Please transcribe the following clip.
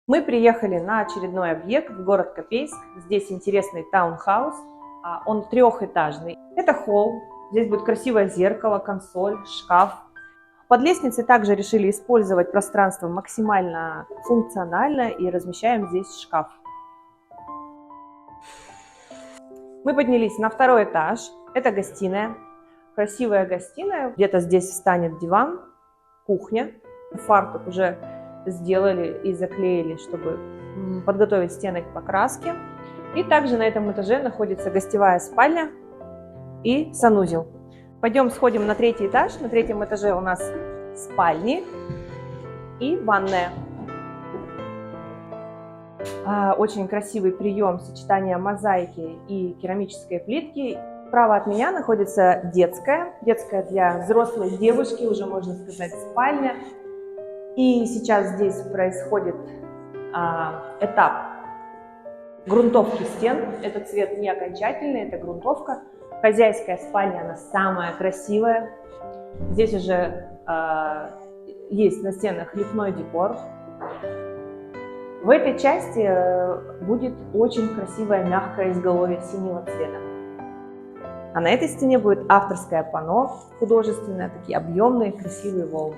Мы приехали на очередной объект в город Копейск. Здесь интересный таунхаус. Он трехэтажный. Это холл. Здесь будет красивое зеркало, консоль, шкаф. Под лестницей также решили использовать пространство максимально функционально и размещаем здесь шкаф. Мы поднялись на второй этаж. Это гостиная. Красивая гостиная. Где-то здесь встанет диван, кухня. Фартук уже сделали и заклеили, чтобы подготовить стены к покраске. И также на этом этаже находится гостевая спальня и санузел. Пойдем сходим на третий этаж. На третьем этаже у нас спальни и ванная. Очень красивый прием сочетания мозаики и керамической плитки. Справа от меня находится детская для взрослой девушки, уже можно сказать спальня. И сейчас здесь происходит этап грунтовки стен. Этот цвет не окончательный, это грунтовка. Хозяйская спальня, она самая красивая. Здесь уже есть на стенах лепной декор. В этой части будет очень красивое мягкое изголовье синего цвета. А на этой стене будет авторское панно художественное, такие объемные красивые волны.